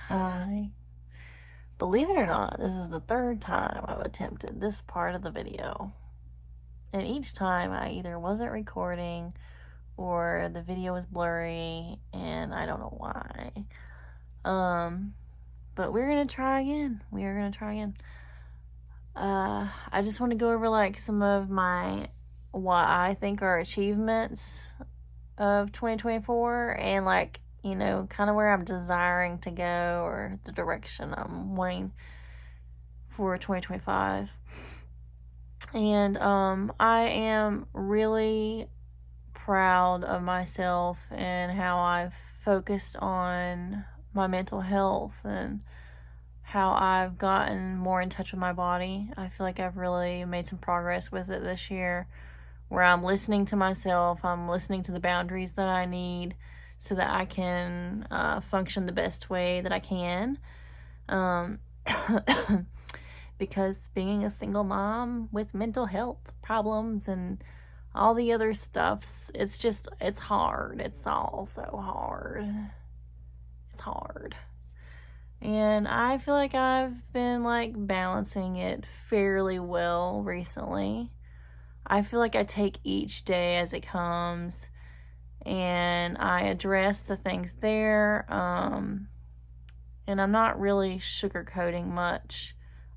Hi. Believe it or not, this is the third time I've attempted this part of the video. And each time I either wasn't recording or the video was blurry and I don't know why. But we're gonna try again. I just want to go over like some of what I think are achievements of 2024 and like, you know, kind of where I'm desiring to go or the direction I'm wanting for 2025. And I am really proud of myself and how I've focused on my mental health and how I've gotten more in touch with my body. I feel like I've really made some progress with it this year, where I'm listening to myself, I'm listening to the boundaries that I need so that I can function the best way that I can. Because being a single mom with mental health problems and all the other stuffs, it's hard. It's all so hard. It's hard. And I feel like I've been like balancing it fairly well recently. I feel like I take each day as it comes and I address the things there. And I'm not really sugarcoating much.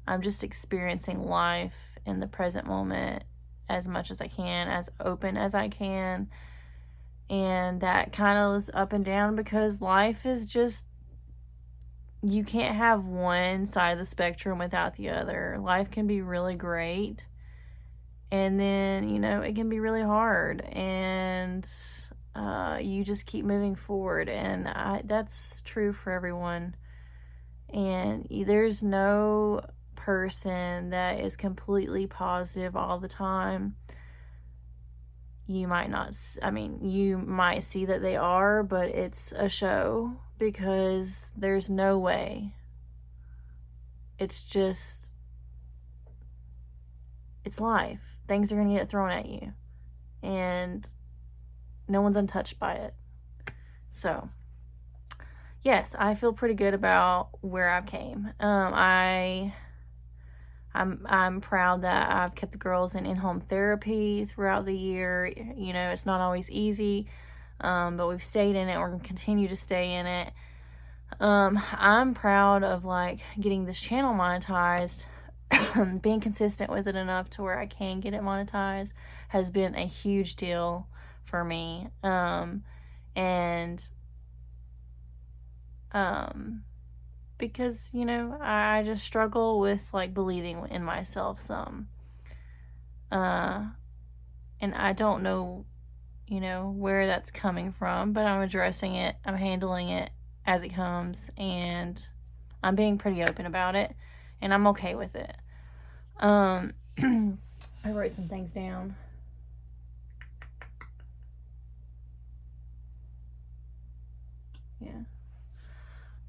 I'm just experiencing life in the present moment as much as I can, as open as I can. And that kind of is up and down because life is just, you can't have one side of the spectrum without the other. Life can be really great, and then, it can be really hard, and you just keep moving forward, and that's true for everyone. And there's no person that is completely positive all the time. You might not, you might see that they are, but it's a show, because there's no way. It's just, it's life. Things are going to get thrown at you, and no one's untouched by it. So, yes, I feel pretty good about where I came. I'm proud that I've kept the girls in in-home therapy throughout the year. It's not always easy, but we've stayed in it. We're going to continue to stay in it. I'm proud of getting this channel monetized. Being consistent with it enough to where I can get it monetized has been a huge deal for me. Because, I just struggle with believing in myself some. And I don't know, where that's coming from, but I'm addressing it. I'm handling it as it comes, and I'm being pretty open about it, and I'm okay with it. I wrote some things down. Yeah.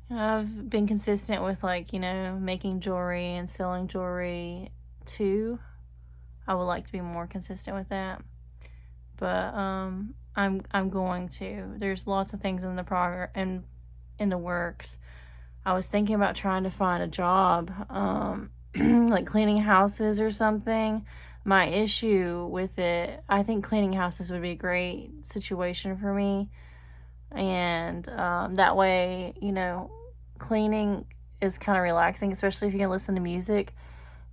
I've been consistent with making jewelry and selling jewelry too. I would like to be more consistent with that, but I'm going to. There's lots of things in the in the works. I was thinking about trying to find a job, like cleaning houses or something. My issue with it, I think cleaning houses would be a great situation for me, and that way, cleaning is kind of relaxing, especially if you can listen to music.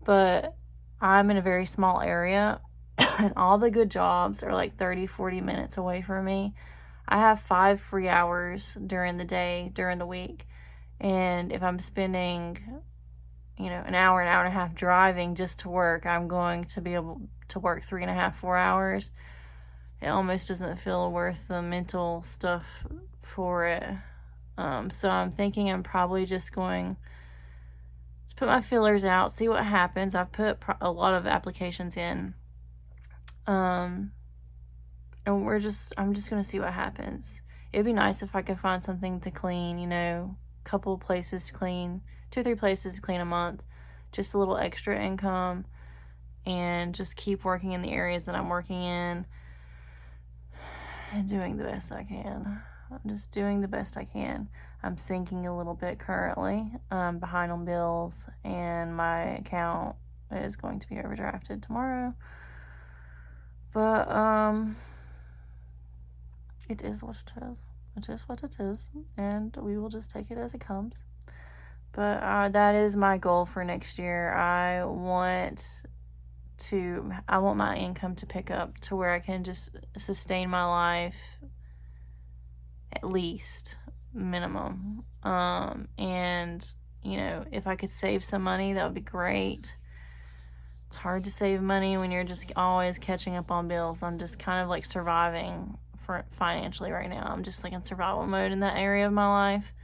But I'm in a very small area, and all the good jobs are 30-40 minutes away from me. I have 5 free hours during the day, during the week, and if I'm spending an hour and a half driving just to work, I'm going to be able to work 3.5-4 hours. It almost doesn't feel worth the mental stuff for it. So I'm thinking I'm probably just going to put my feelers out, see what happens. I've put a lot of applications in. And I'm just going to see what happens. It'd be nice if I could find something to clean, couple places to clean, 2-3 places to clean a month, just a little extra income, and just keep working in the areas that I'm working in and doing the best I can. I'm just doing the best I can. I'm sinking a little bit currently, behind on bills, and my account is going to be overdrafted tomorrow. But it is what it is. It is what it is, and we will just take it as it comes. But that is my goal for next year. I want my income to pick up to where I can just sustain my life, at least minimum. And if I could save some money, that would be great. It's hard to save money when you're just always catching up on bills. I'm just kind of surviving financially right now. I'm just in survival mode in that area of my life.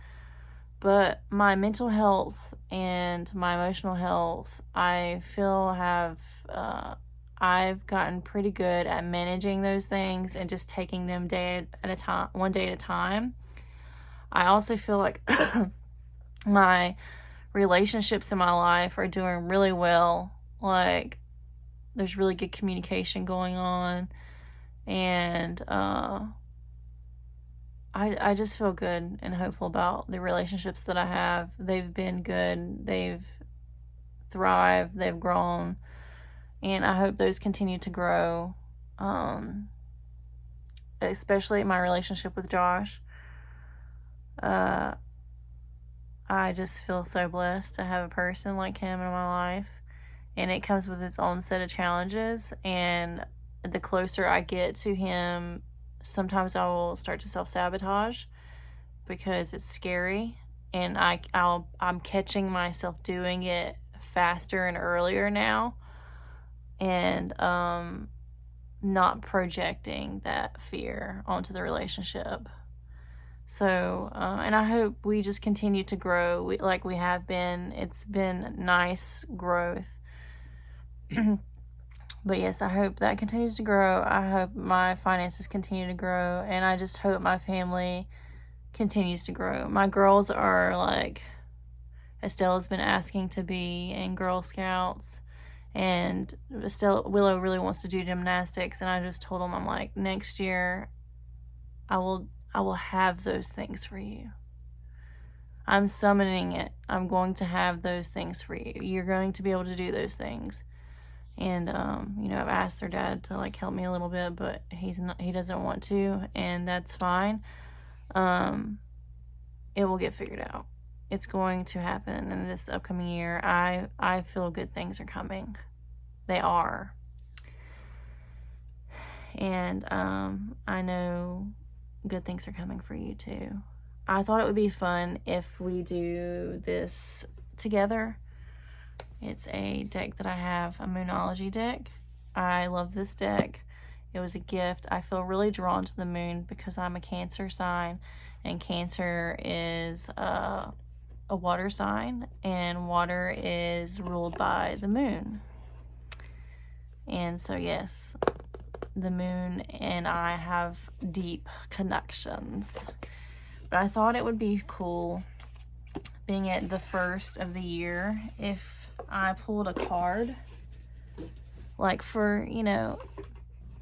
But my mental health and my emotional health, I feel I've gotten pretty good at managing those things and just taking them one day at a time. I also feel like my relationships in my life are doing really well. There's really good communication going on, and I just feel good and hopeful about the relationships that I have. They've been good. They've thrived. They've grown. And I hope those continue to grow. Especially my relationship with Josh. I just feel so blessed to have a person like him in my life. and it comes with its own set of challenges. And the closer I get to him, sometimes I will start to self-sabotage because it's scary, and I'm catching myself doing it faster and earlier now, and not projecting that fear onto the relationship. So, and I hope we just continue to grow like we have been. It's been nice growth. But yes, I hope that continues to grow. I hope my finances continue to grow, and I just hope my family continues to grow. My girls are like, Estella's been asking to be in Girl Scouts, and Willow really wants to do gymnastics, and I just told them, I'm like, next year I will have those things for you. I'm summoning it. I'm going to have those things for you. You're going to be able to do those things. And I've asked their dad to like help me a little bit, but he doesn't want to, and that's fine. It will get figured out. It's going to happen in this upcoming year. I feel good things are coming. They are. And I know good things are coming for you too. I thought it would be fun if we do this together. It's a deck that I have, a Moonology deck. I love this deck. It was a gift. I feel really drawn to the moon because I'm a Cancer sign, and Cancer is a water sign, and water is ruled by the moon. And so yes, the moon and I have deep connections. But I thought it would be cool, being at the first of the year, if I pulled a card, like for,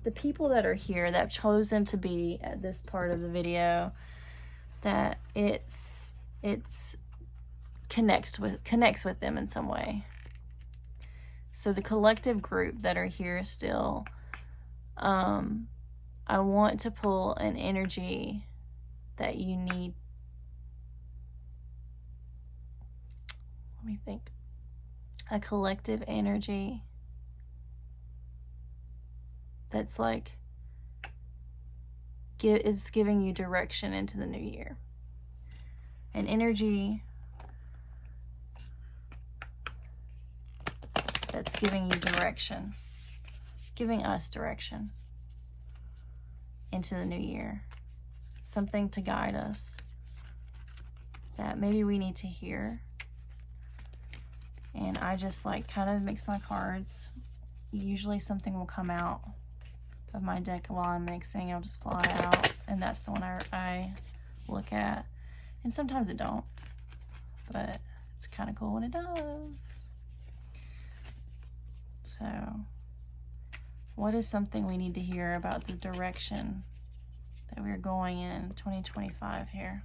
the people that are here that have chosen to be at this part of the video, that it's connects with them in some way. So the collective group that are here still, I want to pull an energy that you need. Let me think. A collective energy that's like is giving you direction into the new year. An energy that's giving you direction, giving us direction into the new year. Something to guide us that maybe we need to hear. And I just like kind of mix my cards. Usually something will come out of my deck while I'm mixing. It'll just fly out, and that's the one I look at. And sometimes it don't, but it's kind of cool when it does. So, what is something we need to hear about the direction that we're going in 2025 here?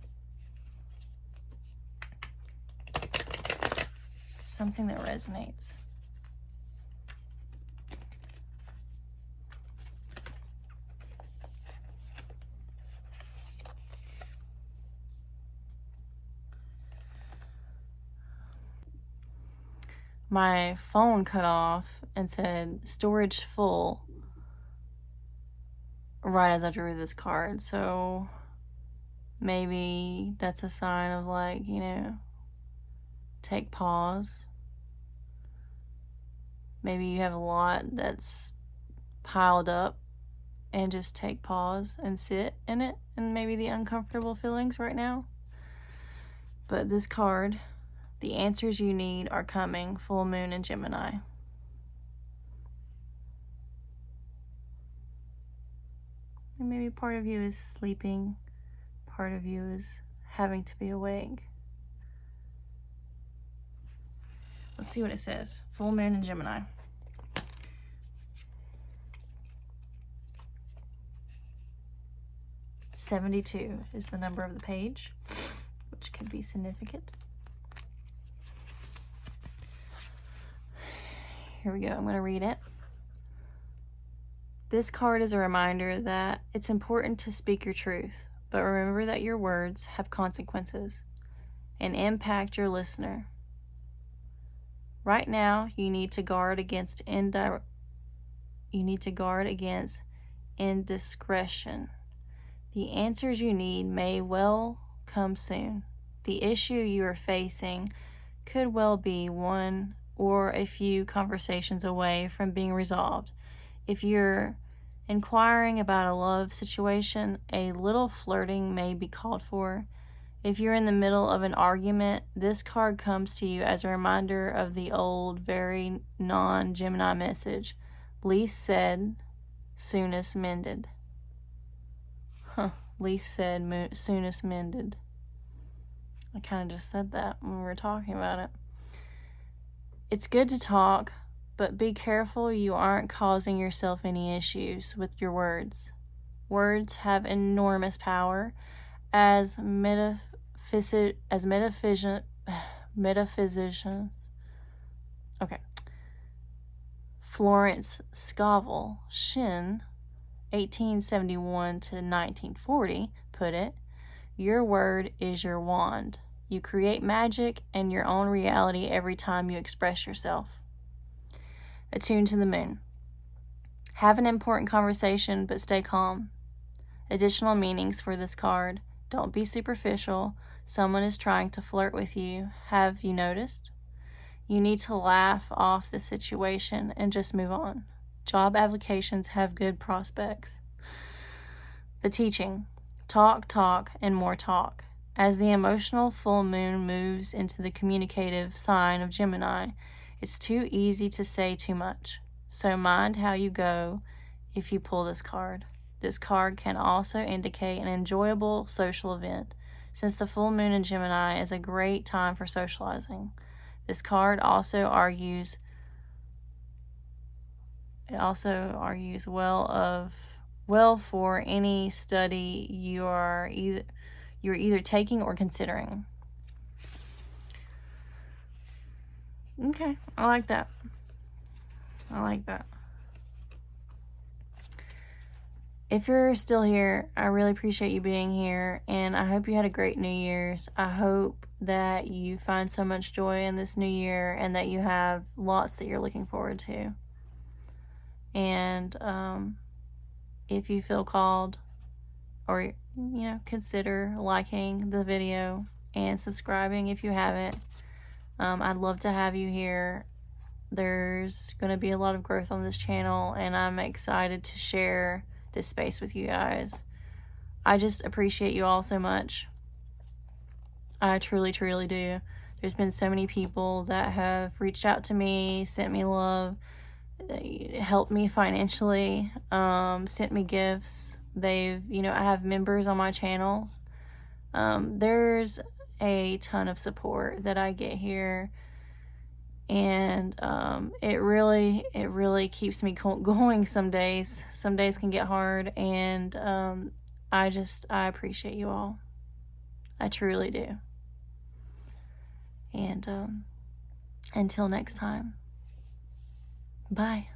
Something that resonates. My phone cut off and said storage full right as I drew this card, so maybe that's a sign of like, take pause. Maybe you have a lot that's piled up, and just take pause and sit in it, and maybe the uncomfortable feelings right now. But this card, the answers you need are coming. Full moon in Gemini. And maybe part of you is sleeping, part of you is having to be awake. Let's see what it says. Full moon in Gemini. "72 is the number of the page, which could be significant. Here we go. I'm going to read it. This card is a reminder that it's important to speak your truth, but remember that your words have consequences and impact your listener. Right now, you need to guard against indiscretion. The answers you need may well come soon. The issue you are facing could well be one or a few conversations away from being resolved. If you're inquiring about a love situation, a little flirting may be called for. If you're in the middle of an argument, this card comes to you as a reminder of the old, very non-Gemini message. Least said, soonest mended. Least said, soonest mended. I kind of just said that when we were talking about it. It's good to talk, but be careful you aren't causing yourself any issues with your words. Words have enormous power. As metaphysicians. Okay. Florence Scovel Shin, 1871 to 1940, put it, your word is your wand. You create magic and your own reality every time you express yourself. Attuned to the moon. Have an important conversation, but stay calm. Additional meanings for this card. Don't be superficial. Someone is trying to flirt with you. Have you noticed? You need to laugh off the situation and just move on. Job applications have good prospects. The teaching. Talk, and more talk. As the emotional full moon moves into the communicative sign of Gemini, it's too easy to say too much. So mind how you go if you pull this card. This card can also indicate an enjoyable social event, since the full moon in Gemini is a great time for socializing. This card also argues well for any study you're either taking or considering. Okay, I like that. If you're still here, I really appreciate you being here, and I hope you had a great New Year's. I hope that you find so much joy in this new year and that you have lots that you're looking forward to. And if you feel called, or consider liking the video and subscribing if you haven't. I'd love to have you here. There's going to be a lot of growth on this channel, and I'm excited to share this space with you guys. I just appreciate you all so much. I truly, truly do. There's been so many people that have reached out to me, sent me love, helped me financially, sent me gifts. I have members on my channel. There's a ton of support that I get here, and it really keeps me going some days. Some days can get hard, and I appreciate you all. I truly do. And until next time, bye.